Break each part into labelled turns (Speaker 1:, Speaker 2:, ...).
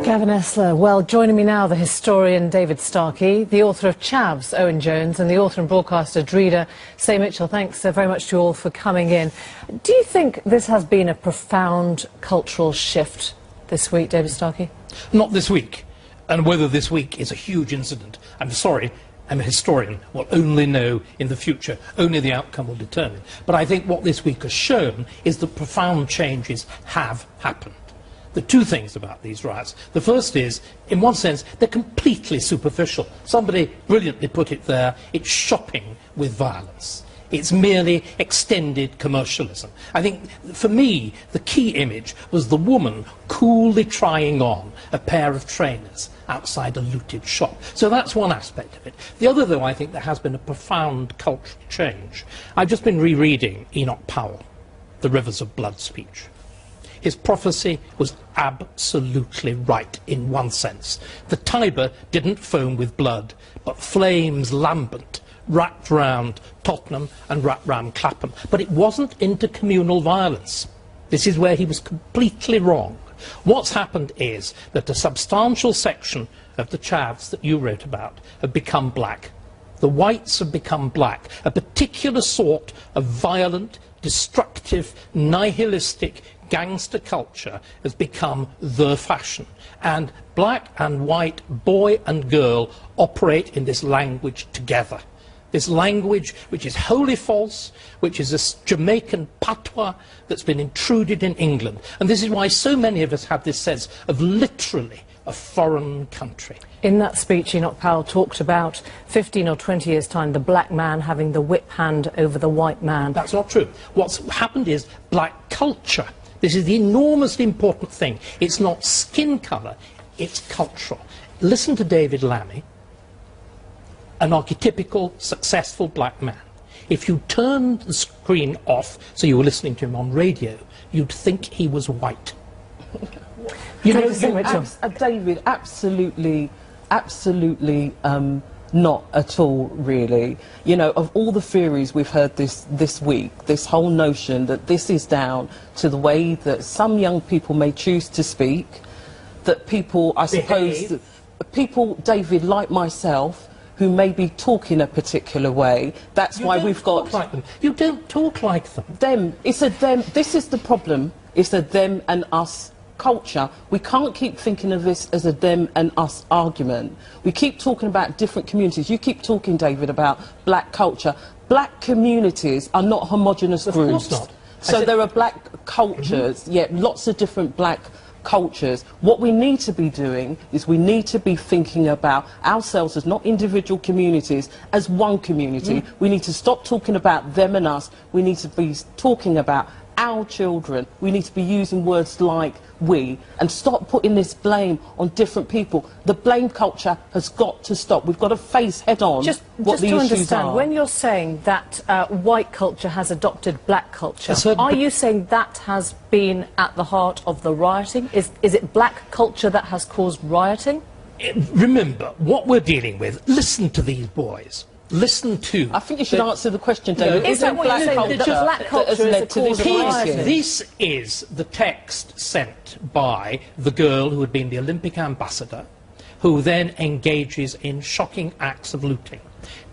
Speaker 1: Gavin Esler. Well, joining me now, the historian David Starkey, the author of Chavs, Owen Jones, and the author and broadcaster Dreda Say Mitchell. Thanks very much to you all for coming in. Do you think this has been a profound cultural shift this week, David Starkey?
Speaker 2: Not this week. And whether this week is a huge incident, I'm sorry, I'm a historian, will only know in the future. Only the outcome will determine. But I think what this week has shown is that profound changes have happened. The two things about these riots. The first is, in one sense, they're completely superficial. Somebody brilliantly put it there, it's shopping with violence. It's merely extended commercialism. I think, for me, the key image was the woman coolly trying on a pair of trainers outside a looted shop. So that's one aspect of it. The other, though, I think there has been a profound cultural change. I've just been rereading Enoch Powell, The Rivers of Blood speech. His prophecy was absolutely right in one sense. The Tiber didn't foam with blood, but flames lambent wrapped round Tottenham and wrapped round Clapham. But it wasn't intercommunal violence. This is where he was completely wrong. What's happened is that a substantial section of the Chavs that you wrote about have become black. The whites have become black. A particular sort of violent, destructive, nihilistic, gangster culture has become the fashion. And black and white, boy and girl, operate in this language together. This language which is wholly false, which is a Jamaican patois that's been intruded in England. And this is why so many of us have this sense of literally a foreign country.
Speaker 1: In that speech, Enoch Powell talked about 15 or 20 years' time, the black man having the whip hand over the white man.
Speaker 2: That's not true. What's happened is black culture. This is the enormously important thing. It's not skin colour, it's cultural. Listen to David Lammy, an archetypical, successful black man. If you turned the screen off, so you were listening to him on radio, you'd think he was white.
Speaker 3: You know, David, absolutely not at all, really. You know, of all the theories we've heard this week, this whole notion that this is down to the way that some young people may choose to speak, that people, I suppose, people, David, like myself, who may be talking a particular way, that's why we've got...
Speaker 2: Like them. You don't talk like them.
Speaker 3: Them. It's a them. This is the problem. It's a them and us culture. We can't keep thinking of this as a them and us argument. We keep talking about different communities. You keep talking, David, about black culture. Black communities are not homogenous groups.
Speaker 2: Of course not.
Speaker 3: So there are black cultures, lots of different black cultures. What we need to be doing is we need to be thinking about ourselves as not individual communities, as one community. We need to stop talking about them and us. We need to be talking about our children. We need to be using words like we, and stop putting this blame on different people. The blame culture has got to stop. We've got to face head on what the issues are. Just to understand,
Speaker 1: when you're saying that white culture has adopted black culture, are you saying that has been at the heart of the rioting? Is it black culture that has caused rioting?
Speaker 2: Remember, what we're dealing with, listen to these boys. Listen to...
Speaker 3: I think you should answer the question, David.
Speaker 1: No, is that what you're saying? Black culture is the cause of rioting?
Speaker 2: This is the text sent by the girl who had been the Olympic ambassador, who then engages in shocking acts of looting.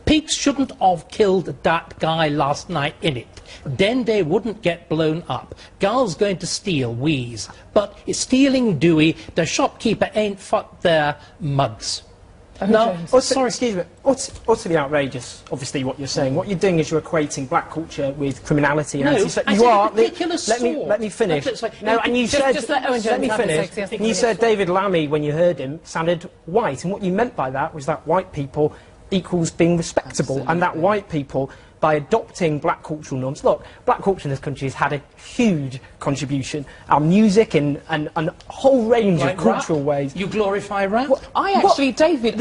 Speaker 2: Pigs shouldn't have killed that guy last night in it. Then they wouldn't get blown up. Girls going to steal, wheeze. But it's stealing Dewey. The shopkeeper ain't fucked their mugs.
Speaker 4: No, excuse me, utterly outrageous, obviously, what you're saying. What you're doing is you're equating black culture with criminality and
Speaker 2: you are.
Speaker 4: Let me finish.
Speaker 1: No, and you said...
Speaker 4: Let me finish. And you said David Lammy, when you heard him, sounded white. And what you meant by that was that white people equals being respectable. Absolutely. And that white people, by adopting black cultural norms... Look, black culture in this country has had a huge contribution. Our music and a whole range of cultural ways.
Speaker 2: You glorify rap?
Speaker 3: David,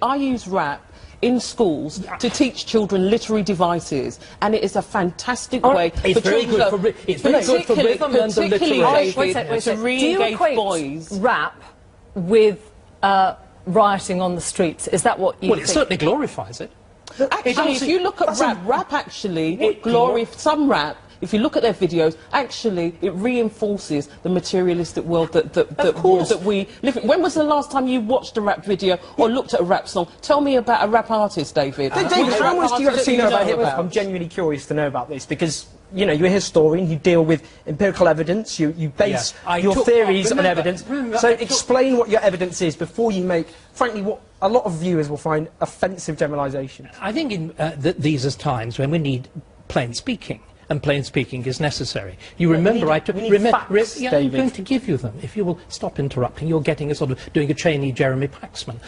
Speaker 3: I use rap in schools to teach children literary devices, and it is a fantastic way for children, to re-engage boys.
Speaker 1: Rap with rioting on the streets? Is that what you think?
Speaker 2: Well, it certainly glorifies it.
Speaker 3: Actually, if you look at rap actually glorifies some rap. if you look at their videos, actually it reinforces the materialistic world that we live in. When was the last time you watched a rap video or looked at a rap song? Tell me about a rap artist, David.
Speaker 4: David, how much do you actually know about hip-hop? I'm genuinely curious to know about this, because you know, you're a historian, you deal with empirical evidence, you base your theories on evidence. So explain what your evidence is before you make, frankly, what a lot of viewers will find offensive generalisations.
Speaker 2: I think in these are times when we need plain speaking. And plain speaking is necessary. You remember, I'm going to give you them. If you will stop interrupting, you're getting a sort of doing a Cheney Jeremy Paxman.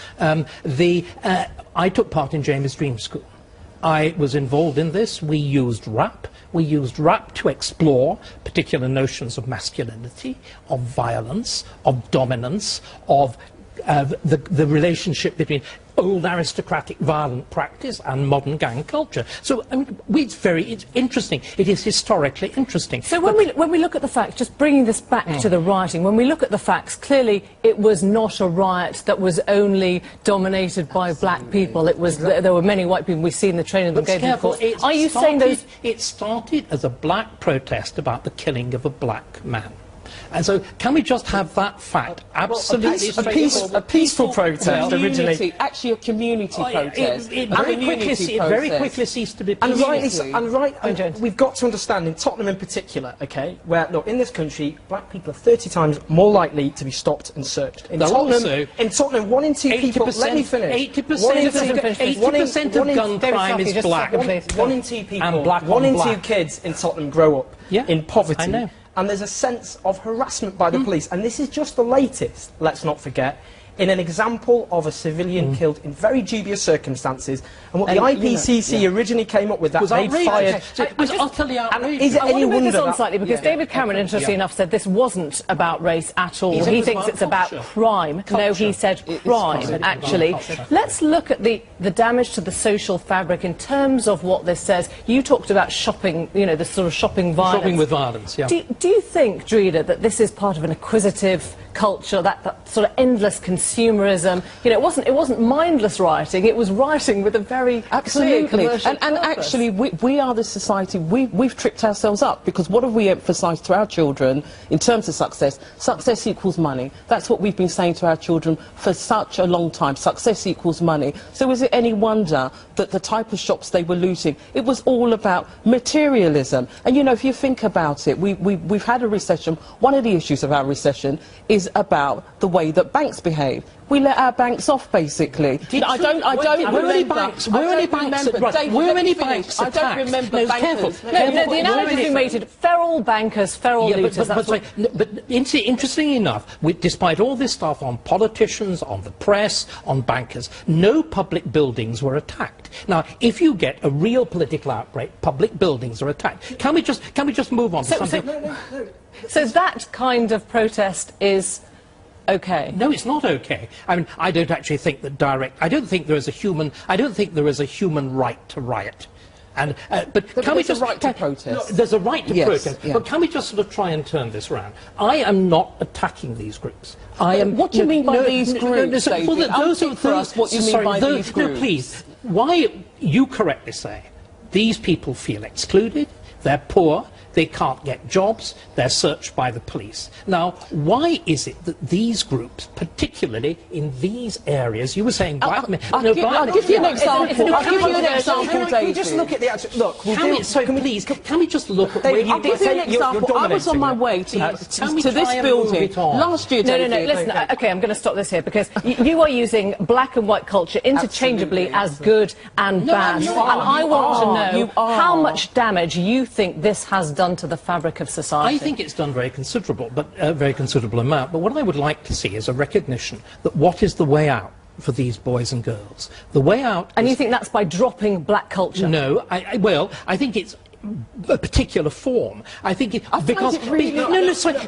Speaker 2: I took part in James' Dream School. I was involved in this. We used rap. We used rap to explore particular notions of masculinity, of violence, of dominance, of the relationship between old aristocratic violent practice and modern gang culture. So I mean, it's interesting. It is historically interesting.
Speaker 1: So when we look at the facts, just bringing this back to the rioting, when we look at the facts, clearly it was not a riot that was only dominated by black people. It was there were many white people. We've seen the training that gave them course. Are you saying those?
Speaker 2: It started as a black protest about the killing of a black man. And so, can we just have that fact absolutely
Speaker 4: a peaceful protest originally?
Speaker 3: Actually, a community protest.
Speaker 2: It very quickly ceased to be peaceful.
Speaker 4: And we've got to understand, in Tottenham in particular, okay, where, look, in this country, black people are 30 times more likely to be stopped and searched. In Tottenham, 1 in 2 people... Let me finish.
Speaker 2: 80% of gun crime is black.
Speaker 4: 1 in 2 people, 1 in 2 kids in Tottenham grow up in poverty.
Speaker 2: I know.
Speaker 4: And there's a sense of harassment by the police. And this is just the latest, let's not forget, in an example of a civilian killed in very dubious circumstances. And what the IPCC originally came up with, that made fire...
Speaker 2: I'll tell you,
Speaker 4: is it any wonder
Speaker 1: that... slightly, because David Cameron, interestingly enough, said this wasn't about race at all. He thinks it's about crime. No, he said crime, actually. Let's look at the damage to the social fabric in terms of what this says. You talked about shopping, you know, the sort of shopping violence.
Speaker 2: Shopping with violence, yeah.
Speaker 1: Do you think, Dreda, that this is part of an acquisitive culture, that sort of endless consumerism? You know, it wasn't mindless rioting, it was rioting with a very clear commercial
Speaker 3: and actually we are the society, we've tricked ourselves up, because what have we emphasised to our children in terms of success? Success equals money. That's what we've been saying to our children for such a long time. Success equals money. So is it any wonder that the type of shops they were looting, it was all about materialism? And you know, if you think about it, we've had a recession. One of the issues of our recession is about the way that banks behave. We let our banks off, basically. I don't remember bankers.
Speaker 1: No, the analogy you made it, feral bankers, feral looters.
Speaker 2: But interestingly enough, despite all this stuff on politicians, on the press, on bankers, no public buildings were attacked. Now, if you get a real political outbreak, public buildings are attacked. Can we just move on to something?
Speaker 1: So that kind of protest is okay?
Speaker 2: No, it's not okay. I mean, I don't actually think that I don't think there is a human right to riot. And but can we just
Speaker 3: right to protest?
Speaker 2: No, there's a right to protest. Yeah. But can we just sort of try and turn this around? I am not attacking these groups. I am.
Speaker 3: What do you mean by these groups, David? What you mean by these groups?
Speaker 2: No, please. Why you correctly say these people feel excluded? They're poor. They can't get jobs, they're searched by the police. Now, why is it that these groups, particularly in these areas, you were saying black men...
Speaker 3: I'll give you an example. I'll give you an example, David.
Speaker 4: Just look at the actual... Look,
Speaker 2: can we just look at...
Speaker 3: I'll give you an example. I was on my way to this building last year, David.
Speaker 1: No, listen, OK, I'm going to stop this here, because you are using black and white culture interchangeably as good and bad. And I want to know how much damage you think this has done to the fabric of society.
Speaker 2: I think it's done very considerable, but a very considerable amount. But what I would like to see is a recognition that what is the way out for these boys and girls? The way out.
Speaker 1: And you think that's by dropping black culture?
Speaker 2: No, I think it's a particular form. I think it, because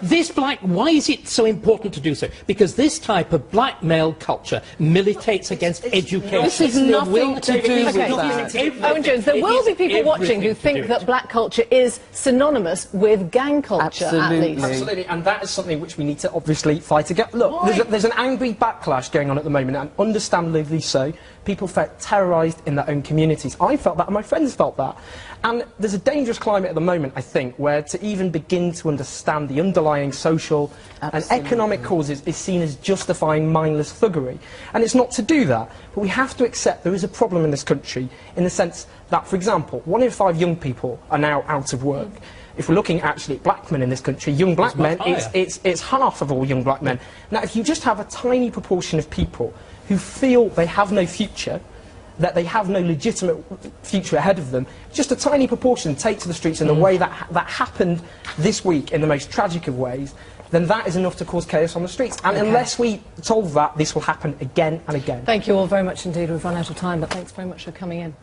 Speaker 2: this black. Why is it so important to do so? Because this type of black male culture militates against education.
Speaker 3: This is nothing to do with that.
Speaker 1: Owen Jones, there will be people watching who think that black culture is synonymous with gang culture.
Speaker 4: Absolutely, and that is something which we need to obviously fight against. Look, there's an angry backlash going on at the moment, and understandably so. People felt terrorised in their own communities. I felt that, and my friends felt that. And there's a dangerous climate at the moment, I think, where to even begin to understand the underlying social and economic causes is seen as justifying mindless thuggery. And it's not to do that, but we have to accept there is a problem in this country in the sense that, for example, 1 in 5 young people are now out of work. If we're looking actually at black men in this country, young black men, it's half of all young black men. Now, if you just have a tiny proportion of people who feel they have no future, that they have no legitimate future ahead of them, just a tiny proportion take to the streets in the way that happened this week in the most tragic of ways, then that is enough to cause chaos on the streets. And unless we solve that, this will happen again and again.
Speaker 1: Thank you all very much indeed. We've run out of time, but thanks very much for coming in.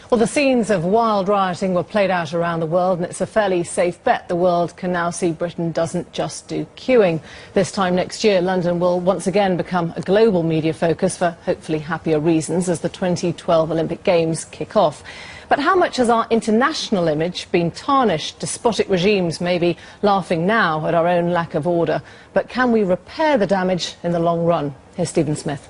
Speaker 1: Well, the scenes of wild rioting were played out around the world, and it's a fairly safe bet the world can now see Britain doesn't just do queuing. This time next year, London will once again become a global media focus for hopefully happier reasons as the 2012 Olympic Games kick off. But how much has our international image been tarnished? Despotic regimes may be laughing now at our own lack of order, but can we repair the damage in the long run? Here's Stephen Smith.